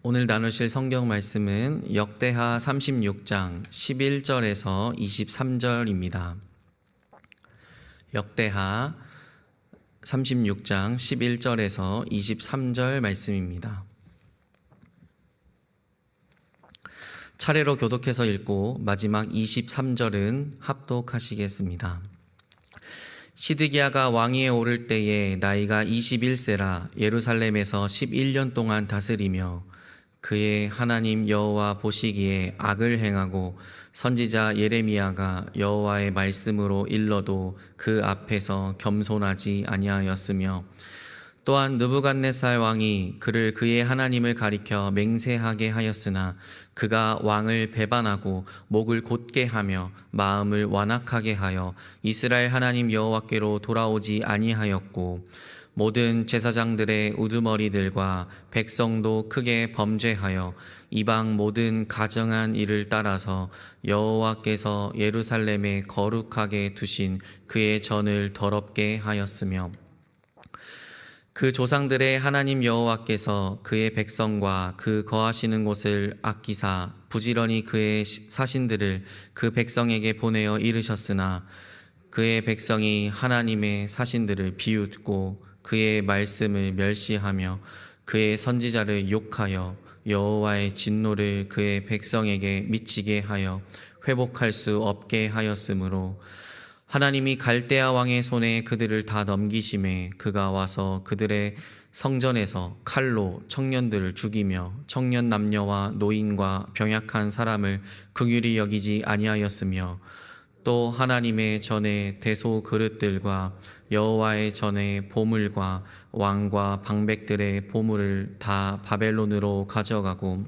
오늘 나누실 성경 말씀은 역대하 36장 11절에서 23절입니다. 역대하 36장 11절에서 23절 말씀입니다. 차례로 교독해서 읽고 마지막 23절은 합독하시겠습니다. 시드기야가 왕위에 오를 때에 나이가 21세라 예루살렘에서 11년 동안 다스리며 그의 하나님 여호와 보시기에 악을 행하고 선지자 예레미야가 여호와의 말씀으로 일러도 그 앞에서 겸손하지 아니하였으며 또한 느부갓네살 왕이 그를 그의 하나님을 가리켜 맹세하게 하였으나 그가 왕을 배반하고 목을 곧게 하며 마음을 완악하게 하여 이스라엘 하나님 여호와께로 돌아오지 아니하였고 모든 제사장들의 우두머리들과 백성도 크게 범죄하여 이방 모든 가정한 일을 따라서 여호와께서 예루살렘에 거룩하게 두신 그의 전을 더럽게 하였으며 그 조상들의 하나님 여호와께서 그의 백성과 그 거하시는 곳을 아끼사 부지런히 그의 사신들을 그 백성에게 보내어 이르셨으나 그의 백성이 하나님의 사신들을 비웃고 그의 말씀을 멸시하며 그의 선지자를 욕하여 여호와의 진노를 그의 백성에게 미치게 하여 회복할 수 없게 하였으므로 하나님이 갈대아 왕의 손에 그들을 다 넘기심에 그가 와서 그들의 성전에서 칼로 청년들을 죽이며 청년 남녀와 노인과 병약한 사람을 긍휼히 여기지 아니하였으며 또 하나님의 전에 대소 그릇들과 여호와의 전에 보물과 왕과 방백들의 보물을 다 바벨론으로 가져가고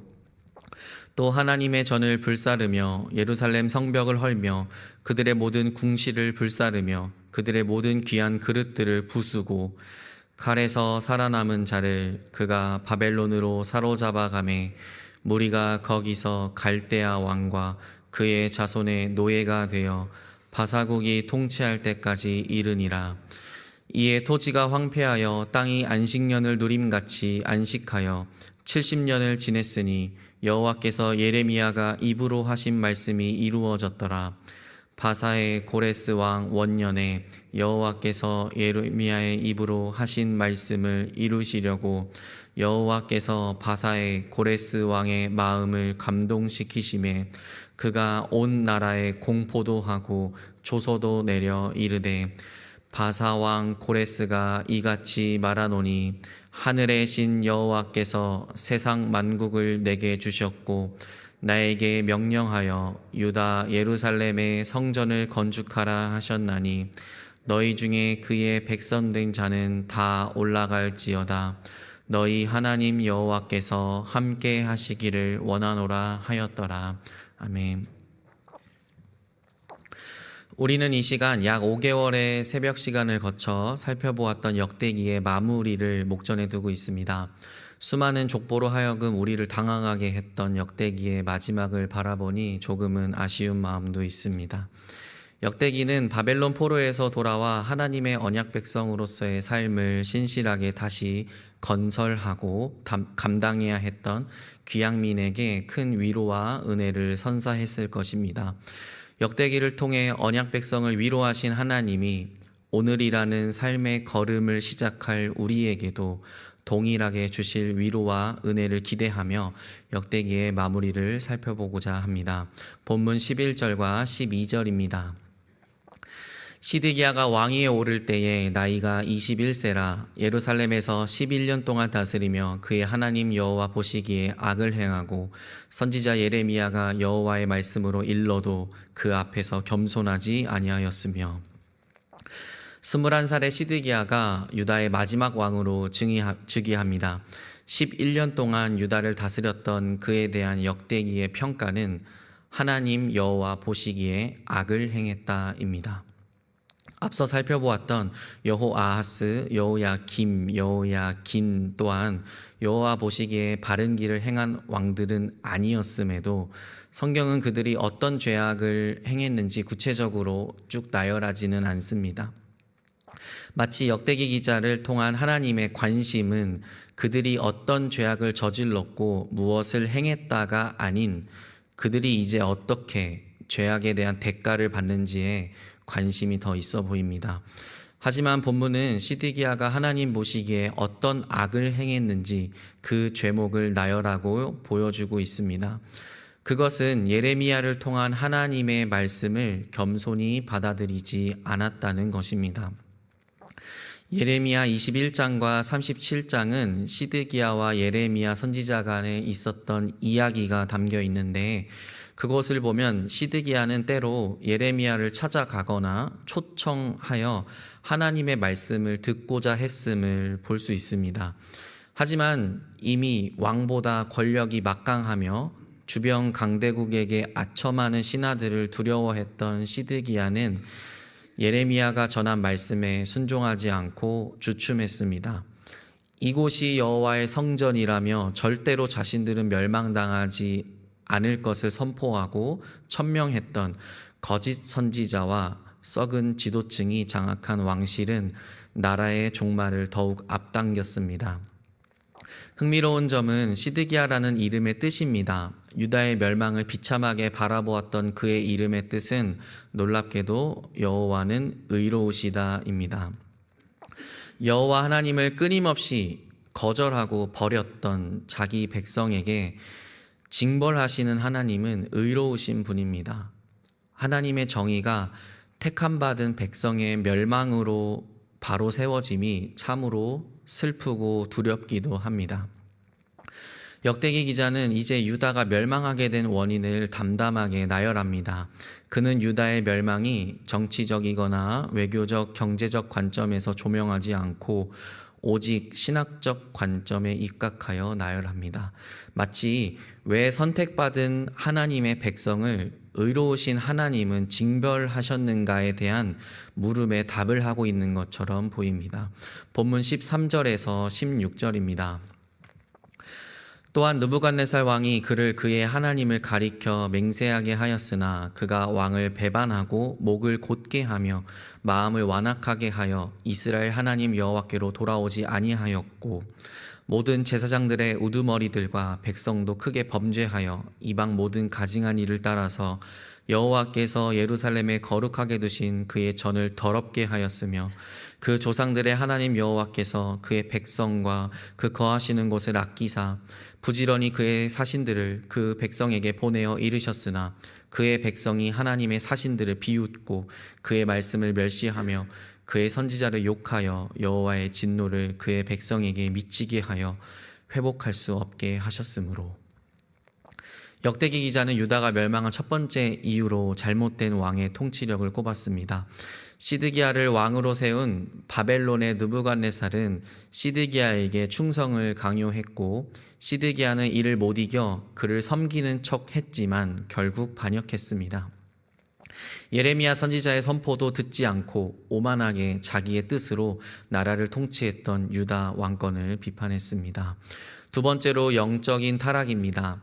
또 하나님의 전을 불사르며 예루살렘 성벽을 헐며 그들의 모든 궁실을 불사르며 그들의 모든 귀한 그릇들을 부수고 칼에서 살아남은 자를 그가 바벨론으로 사로잡아가매 무리가 거기서 갈대아 왕과 그의 자손의 노예가 되어 바사국이 통치할 때까지 이르니라. 이에 토지가 황폐하여 땅이 안식년을 누림같이 안식하여 70년을 지냈으니 여호와께서 예레미야가 입으로 하신 말씀이 이루어졌더라. 바사의 고레스 왕 원년에 여호와께서 예레미야의 입으로 하신 말씀을 이루시려고 여호와께서 바사의 고레스 왕의 마음을 감동시키심에 그가 온 나라에 공포도 하고 조서도 내려 이르되 바사 왕 고레스가 이같이 말하노니 하늘의 신 여호와께서 세상 만국을 내게 주셨고 나에게 명령하여 유다 예루살렘의 성전을 건축하라 하셨나니 너희 중에 그의 백성된 자는 다 올라갈지어다. 너희 하나님 여호와께서 함께 하시기를 원하노라 하였더라. 아멘. 우리는 이 시간 약 5개월의 새벽 시간을 거쳐 살펴보았던 역대기의 마무리를 목전에 두고 있습니다. 수많은 족보로 하여금 우리를 당황하게 했던 역대기의 마지막을 바라보니 조금은 아쉬운 마음도 있습니다. 역대기는 바벨론 포로에서 돌아와 하나님의 언약 백성으로서의 삶을 신실하게 다시 건설하고 감당해야 했던 귀양민에게 큰 위로와 은혜를 선사했을 것입니다. 역대기를 통해 언약 백성을 위로하신 하나님이 오늘이라는 삶의 걸음을 시작할 우리에게도 동일하게 주실 위로와 은혜를 기대하며 역대기의 마무리를 살펴보고자 합니다. 본문 11절과 12절입니다. 시드기야가 왕위에 오를 때에 나이가 21세라 예루살렘에서 11년 동안 다스리며 그의 하나님 여호와 보시기에 악을 행하고 선지자 예레미야가 여호와의 말씀으로 일러도 그 앞에서 겸손하지 아니하였으며 21살의 시드기야가 유다의 마지막 왕으로 즉위합니다. 11년 동안 유다를 다스렸던 그에 대한 역대기의 평가는 하나님 여호와 보시기에 악을 행했다입니다. 앞서 살펴보았던 여호아하스, 여호야김, 여호야긴 또한 여호와 보시기에 바른 길을 행한 왕들은 아니었음에도 성경은 그들이 어떤 죄악을 행했는지 구체적으로 쭉 나열하지는 않습니다. 마치 역대기 기자를 통한 하나님의 관심은 그들이 어떤 죄악을 저질렀고 무엇을 행했다가 아닌 그들이 이제 어떻게 죄악에 대한 대가를 받는지에 관심이 더 있어 보입니다. 하지만 본문은 시드기야가 하나님 보시기에 어떤 악을 행했는지 그 죄목을 나열하고 보여주고 있습니다. 그것은 예레미야를 통한 하나님의 말씀을 겸손히 받아들이지 않았다는 것입니다. 예레미야 21장과 37장은 시드기야와 예레미야 선지자 간에 있었던 이야기가 담겨 있는데, 그것을 보면 시드기야는 때로 예레미야를 찾아가거나 초청하여 하나님의 말씀을 듣고자 했음을 볼 수 있습니다. 하지만 이미 왕보다 권력이 막강하며 주변 강대국에게 아첨하는 신하들을 두려워했던 시드기야는 예레미야가 전한 말씀에 순종하지 않고 주춤했습니다. 이곳이 여호와의 성전이라며 절대로 자신들은 멸망당하지 않을 것을 선포하고 천명했던 거짓 선지자와 썩은 지도층이 장악한 왕실은 나라의 종말을 더욱 앞당겼습니다. 흥미로운 점은 시드기야라는 이름의 뜻입니다. 유다의 멸망을 비참하게 바라보았던 그의 이름의 뜻은 놀랍게도 여호와는 의로우시다입니다. 여호와 하나님을 끊임없이 거절하고 버렸던 자기 백성에게 징벌하시는 하나님은 의로우신 분입니다. 하나님의 정의가 택함받은 백성의 멸망으로 바로 세워짐이 참으로 슬프고 두렵기도 합니다. 역대기 기자는 이제 유다가 멸망하게 된 원인을 담담하게 나열합니다. 그는 유다의 멸망이 정치적이거나 외교적, 경제적 관점에서 조명하지 않고 오직 신학적 관점에 입각하여 나열합니다. 마치 왜 선택받은 하나님의 백성을 의로우신 하나님은 징벌하셨는가에 대한 물음에 답을 하고 있는 것처럼 보입니다. 본문 13절에서 16절입니다. 또한 느부갓네살 왕이 그를 그의 하나님을 가리켜 맹세하게 하였으나 그가 왕을 배반하고 목을 곧게 하며 마음을 완악하게 하여 이스라엘 하나님 여호와께로 돌아오지 아니하였고, 모든 제사장들의 우두머리들과 백성도 크게 범죄하여 이방 모든 가증한 일을 따라서 여호와께서 예루살렘에 거룩하게 두신 그의 전을 더럽게 하였으며, 그 조상들의 하나님 여호와께서 그의 백성과 그 거하시는 곳을 아끼사 부지런히 그의 사신들을 그 백성에게 보내어 이르셨으나 그의 백성이 하나님의 사신들을 비웃고 그의 말씀을 멸시하며 그의 선지자를 욕하여 여호와의 진노를 그의 백성에게 미치게 하여 회복할 수 없게 하셨으므로. 역대기 기자는 유다가 멸망한 첫 번째 이유로 잘못된 왕의 통치력을 꼽았습니다. 시드기야를 왕으로 세운 바벨론의 느부갓네살은 시드기야에게 충성을 강요했고, 시드기야는 이를 못 이겨 그를 섬기는 척 했지만 결국 반역했습니다. 예레미야 선지자의 선포도 듣지 않고 오만하게 자기의 뜻으로 나라를 통치했던 유다 왕권을 비판했습니다. 두 번째로 영적인 타락입니다.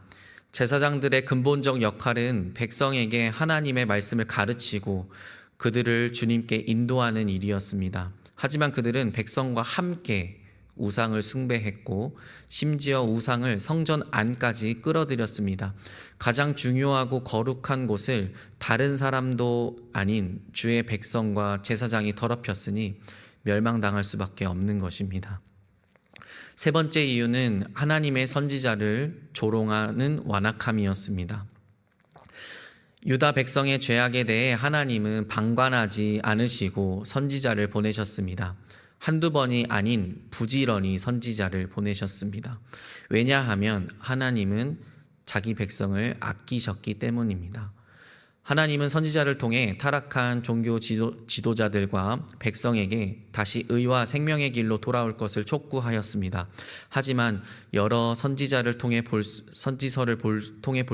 제사장들의 근본적 역할은 백성에게 하나님의 말씀을 가르치고 그들을 주님께 인도하는 일이었습니다. 하지만 그들은 백성과 함께 우상을 숭배했고 심지어 우상을 성전 안까지 끌어들였습니다. 가장 중요하고 거룩한 곳을 다른 사람도 아닌 주의 백성과 제사장이 더럽혔으니 멸망당할 수밖에 없는 것입니다. 세 번째 이유는 하나님의 선지자를 조롱하는 완악함이었습니다. 유다 백성의 죄악에 대해 하나님은 방관하지 않으시고 선지자를 보내셨습니다. 한두 번이 아닌 부지런히 선지자를 보내셨습니다. 왜냐하면 하나님은 자기 백성을 아끼셨기 때문입니다. 하나님은 선지자를 통해 타락한 종교 지도자들과 백성에게 다시 의와 생명의 길로 돌아올 것을 촉구하였습니다. 하지만 여러 선지서를 통해 볼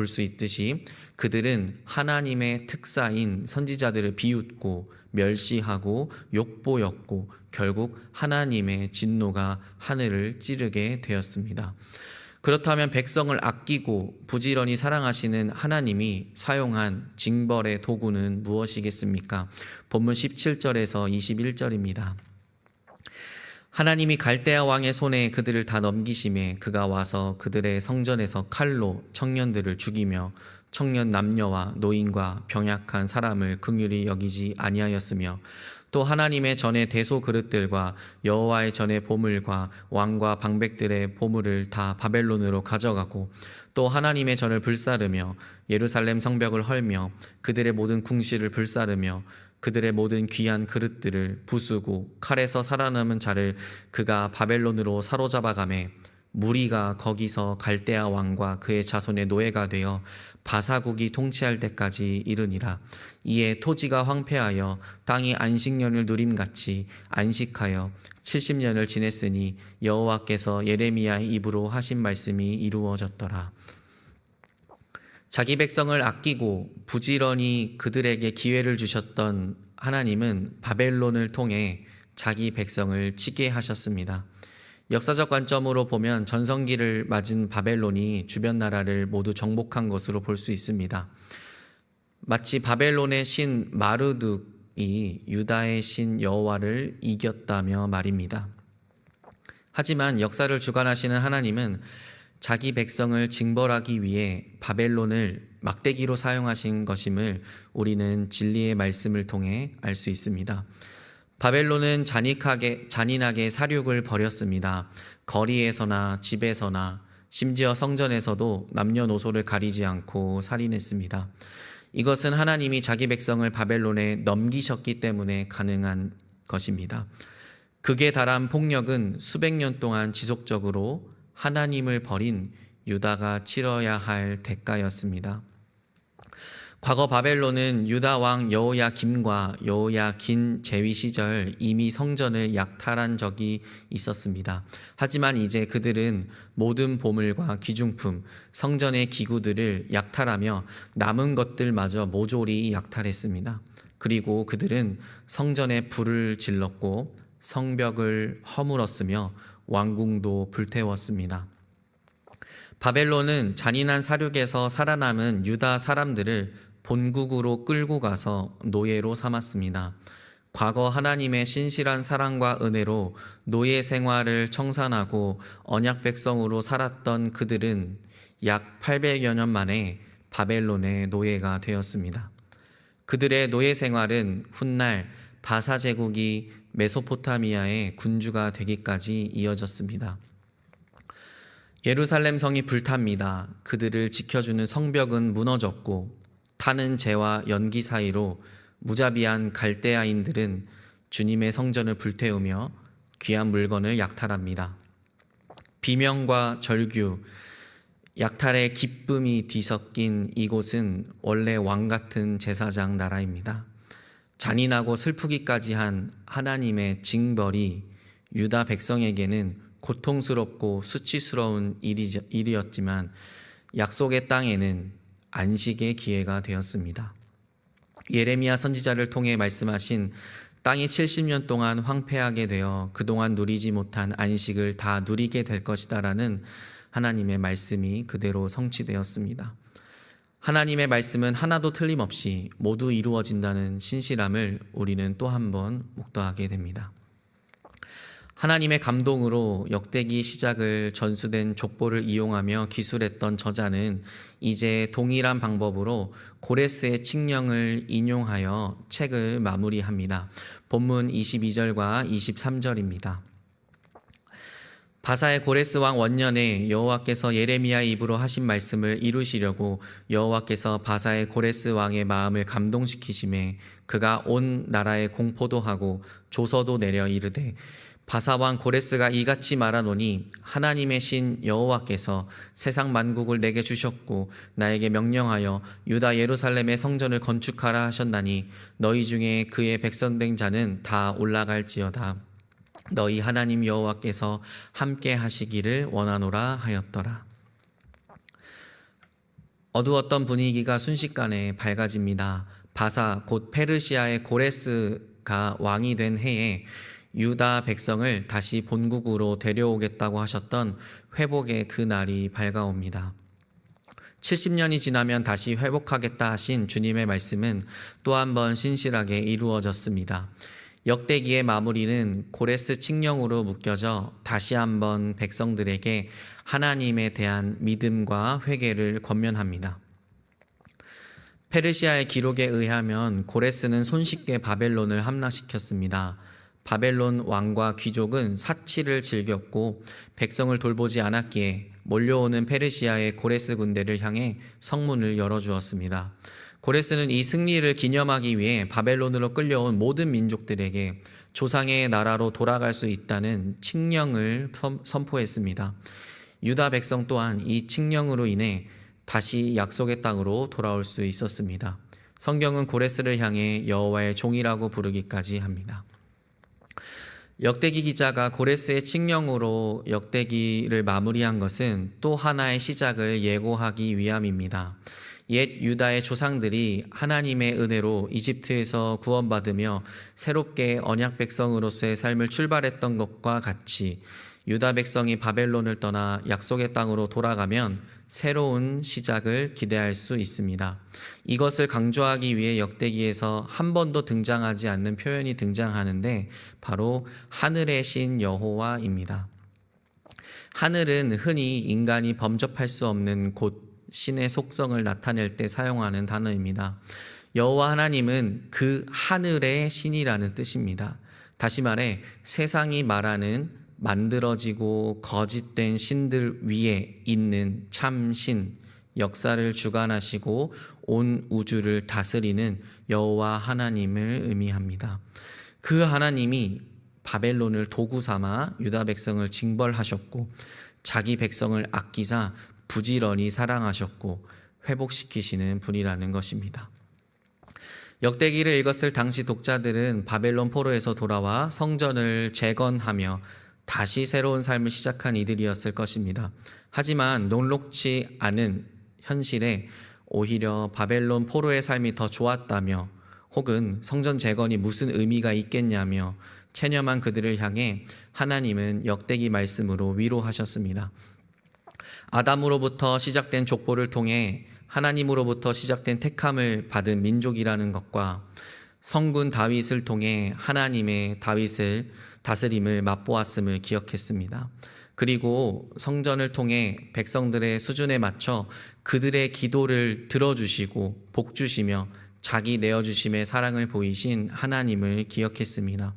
수 있듯이 그들은 하나님의 특사인 선지자들을 비웃고 멸시하고 욕보였고 결국 하나님의 진노가 하늘을 찌르게 되었습니다. 그렇다면 백성을 아끼고 부지런히 사랑하시는 하나님이 사용한 징벌의 도구는 무엇이겠습니까? 본문 17절에서 21절입니다. 하나님이 갈대아 왕의 손에 그들을 다 넘기심에 그가 와서 그들의 성전에서 칼로 청년들을 죽이며 청년 남녀와 노인과 병약한 사람을 긍휼히 여기지 아니하였으며 또 하나님의 전에 대소 그릇들과 여호와의 전에 보물과 왕과 방백들의 보물을 다 바벨론으로 가져가고 또 하나님의 전을 불사르며 예루살렘 성벽을 헐며 그들의 모든 궁실을 불사르며 그들의 모든 귀한 그릇들을 부수고 칼에서 살아남은 자를 그가 바벨론으로 사로잡아가매 무리가 거기서 갈대아 왕과 그의 자손의 노예가 되어 바사국이 통치할 때까지 이르니라. 이에 토지가 황폐하여 땅이 안식년을 누림같이 안식하여 70년을 지냈으니 여호와께서 예레미야의 입으로 하신 말씀이 이루어졌더라. 자기 백성을 아끼고 부지런히 그들에게 기회를 주셨던 하나님은 바벨론을 통해 자기 백성을 치게 하셨습니다. 역사적 관점으로 보면 전성기를 맞은 바벨론이 주변 나라를 모두 정복한 것으로 볼 수 있습니다. 마치 바벨론의 신 마르둑이 유다의 신 여호와를 이겼다며 말입니다. 하지만 역사를 주관하시는 하나님은 자기 백성을 징벌하기 위해 바벨론을 막대기로 사용하신 것임을 우리는 진리의 말씀을 통해 알 수 있습니다. 바벨론은 잔인하게 살육을 벌였습니다. 거리에서나 집에서나 심지어 성전에서도 남녀노소를 가리지 않고 살인했습니다. 이것은 하나님이 자기 백성을 바벨론에 넘기셨기 때문에 가능한 것입니다. 극에 달한 폭력은 수백 년 동안 지속적으로 하나님을 버린 유다가 치러야 할 대가였습니다. 과거 바벨론은 유다 왕 여호야김과 여호야긴 제위 시절 이미 성전을 약탈한 적이 있었습니다. 하지만 이제 그들은 모든 보물과 귀중품, 성전의 기구들을 약탈하며 남은 것들마저 모조리 약탈했습니다. 그리고 그들은 성전에 불을 질렀고 성벽을 허물었으며 왕궁도 불태웠습니다. 바벨론은 잔인한 사륙에서 살아남은 유다 사람들을 본국으로 끌고 가서 노예로 삼았습니다. 과거 하나님의 신실한 사랑과 은혜로 노예 생활을 청산하고 언약 백성으로 살았던 그들은 약 800여 년 만에 바벨론의 노예가 되었습니다. 그들의 노예 생활은 훗날 바사 제국이 메소포타미아의 군주가 되기까지 이어졌습니다. 예루살렘 성이 불탑니다. 그들을 지켜주는 성벽은 무너졌고 타는 재와 연기 사이로 무자비한 갈대아인들은 주님의 성전을 불태우며 귀한 물건을 약탈합니다. 비명과 절규, 약탈의 기쁨이 뒤섞인 이곳은 원래 왕 같은 제사장 나라입니다. 잔인하고 슬프기까지 한 하나님의 징벌이 유다 백성에게는 고통스럽고 수치스러운 일이었지만 약속의 땅에는 안식의 기회가 되었습니다. 예레미야 선지자를 통해 말씀하신 땅이 70년 동안 황폐하게 되어 그동안 누리지 못한 안식을 다 누리게 될 것이다라는 하나님의 말씀이 그대로 성취되었습니다. 하나님의 말씀은 하나도 틀림없이 모두 이루어진다는 신실함을 우리는 또 한 번 묵도하게 됩니다. 하나님의 감동으로 역대기 시작을 전수된 족보를 이용하며 기술했던 저자는 이제 동일한 방법으로 고레스의 칙령을 인용하여 책을 마무리합니다. 본문 22절과 23절입니다. 바사의 고레스 왕 원년에 여호와께서 예레미야의 입으로 하신 말씀을 이루시려고 여호와께서 바사의 고레스 왕의 마음을 감동시키심에 그가 온 나라에 공포도 하고 조서도 내려 이르되 바사 왕 고레스가 이같이 말하노니 하나님의 신 여호와께서 세상 만국을 내게 주셨고 나에게 명령하여 유다 예루살렘의 성전을 건축하라 하셨나니 너희 중에 그의 백성된 자는 다 올라갈지어다. 너희 하나님 여호와께서 함께 하시기를 원하노라 하였더라. 어두웠던 분위기가 순식간에 밝아집니다. 바사 곧 페르시아의 고레스가 왕이 된 해에 유다 백성을 다시 본국으로 데려오겠다고 하셨던 회복의 그 날이 밝아옵니다. 70년이 지나면 다시 회복하겠다 하신 주님의 말씀은 또 한 번 신실하게 이루어졌습니다. 역대기의 마무리는 고레스 칙령으로 묶여져 다시 한번 백성들에게 하나님에 대한 믿음과 회개를 권면합니다. 페르시아의 기록에 의하면 고레스는 손쉽게 바벨론을 함락시켰습니다. 바벨론 왕과 귀족은 사치를 즐겼고 백성을 돌보지 않았기에 몰려오는 페르시아의 고레스 군대를 향해 성문을 열어주었습니다. 고레스는 이 승리를 기념하기 위해 바벨론으로 끌려온 모든 민족들에게 조상의 나라로 돌아갈 수 있다는 칙령을 선포했습니다. 유다 백성 또한 이 칙령으로 인해 다시 약속의 땅으로 돌아올 수 있었습니다. 성경은 고레스를 향해 여호와의 종이라고 부르기까지 합니다. 역대기 기자가 고레스의 칙령으로 역대기를 마무리한 것은 또 하나의 시작을 예고하기 위함입니다. 옛 유다의 조상들이 하나님의 은혜로 이집트에서 구원받으며 새롭게 언약 백성으로서의 삶을 출발했던 것과 같이 유다 백성이 바벨론을 떠나 약속의 땅으로 돌아가면 새로운 시작을 기대할 수 있습니다. 이것을 강조하기 위해 역대기에서 한 번도 등장하지 않는 표현이 등장하는데 바로 하늘의 신 여호와입니다. 하늘은 흔히 인간이 범접할 수 없는 곳, 신의 속성을 나타낼 때 사용하는 단어입니다. 여호와 하나님은 그 하늘의 신이라는 뜻입니다. 다시 말해 세상이 말하는 만들어지고 거짓된 신들 위에 있는 참신, 역사를 주관하시고 온 우주를 다스리는 여호와 하나님을 의미합니다. 그 하나님이 바벨론을 도구 삼아 유다 백성을 징벌하셨고 자기 백성을 아끼사 부지런히 사랑하셨고 회복시키시는 분이라는 것입니다. 역대기를 읽었을 당시 독자들은 바벨론 포로에서 돌아와 성전을 재건하며 다시 새로운 삶을 시작한 이들이었을 것입니다. 하지만 녹록치 않은 현실에 오히려 바벨론 포로의 삶이 더 좋았다며 혹은 성전 재건이 무슨 의미가 있겠냐며 체념한 그들을 향해 하나님은 역대기 말씀으로 위로하셨습니다. 아담으로부터 시작된 족보를 통해 하나님으로부터 시작된 택함을 받은 민족이라는 것과 성군 다윗을 통해 하나님의 다윗을 다스림을 맛보았음을 기억했습니다. 그리고 성전을 통해 백성들의 수준에 맞춰 그들의 기도를 들어주시고 복주시며 자기 내어주심의 사랑을 보이신 하나님을 기억했습니다.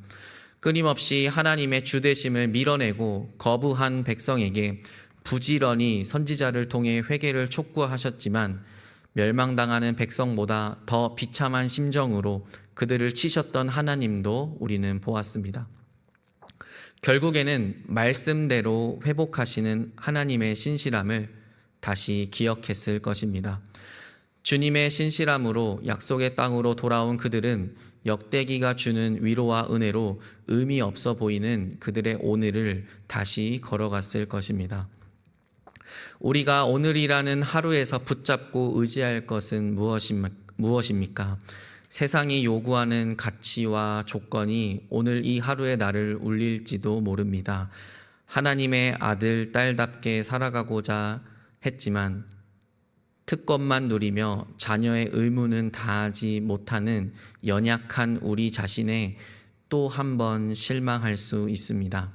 끊임없이 하나님의 주되심을 밀어내고 거부한 백성에게 부지런히 선지자를 통해 회개를 촉구하셨지만 멸망당하는 백성보다 더 비참한 심정으로 그들을 치셨던 하나님도 우리는 보았습니다. 결국에는 말씀대로 회복하시는 하나님의 신실함을 다시 기억했을 것입니다. 주님의 신실함으로 약속의 땅으로 돌아온 그들은 역대기가 주는 위로와 은혜로 의미 없어 보이는 그들의 오늘을 다시 걸어갔을 것입니다. 우리가 오늘이라는 하루에서 붙잡고 의지할 것은 무엇입니까? 세상이 요구하는 가치와 조건이 오늘 이 하루의 나를 울릴지도 모릅니다. 하나님의 아들, 딸답게 살아가고자 했지만 특권만 누리며 자녀의 의무는 다하지 못하는 연약한 우리 자신에 또 한 번 실망할 수 있습니다.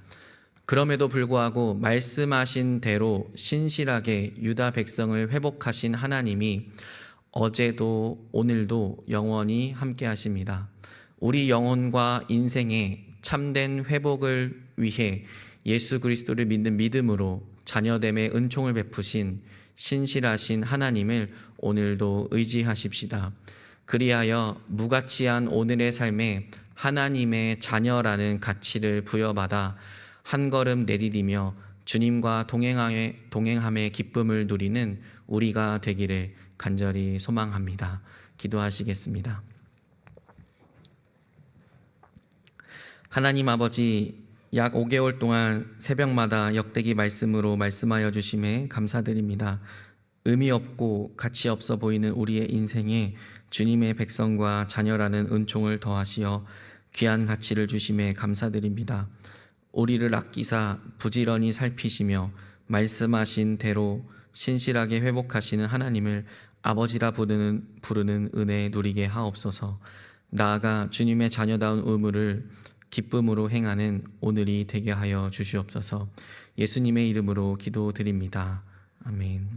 그럼에도 불구하고 말씀하신 대로 신실하게 유다 백성을 회복하신 하나님이 어제도 오늘도 영원히 함께 하십니다. 우리 영혼과 인생의 참된 회복을 위해 예수 그리스도를 믿는 믿음으로 자녀됨의 은총을 베푸신 신실하신 하나님을 오늘도 의지하십시다. 그리하여 무가치한 오늘의 삶에 하나님의 자녀라는 가치를 부여받아 한 걸음 내디디며 주님과 동행함의 기쁨을 누리는 우리가 되기를 간절히 소망합니다. 기도하시겠습니다. 하나님 아버지, 약 5개월 동안 새벽마다 역대기 말씀으로 말씀하여 주심에 감사드립니다. 의미 없고 가치 없어 보이는 우리의 인생에 주님의 백성과 자녀라는 은총을 더하시어 귀한 가치를 주심에 감사드립니다. 우리를 아끼사 부지런히 살피시며 말씀하신 대로 신실하게 회복하시는 하나님을 아버지라 부르는 은혜 누리게 하옵소서. 나아가 주님의 자녀다운 의무를 기쁨으로 행하는 오늘이 되게 하여 주시옵소서. 예수님의 이름으로 기도드립니다. 아멘.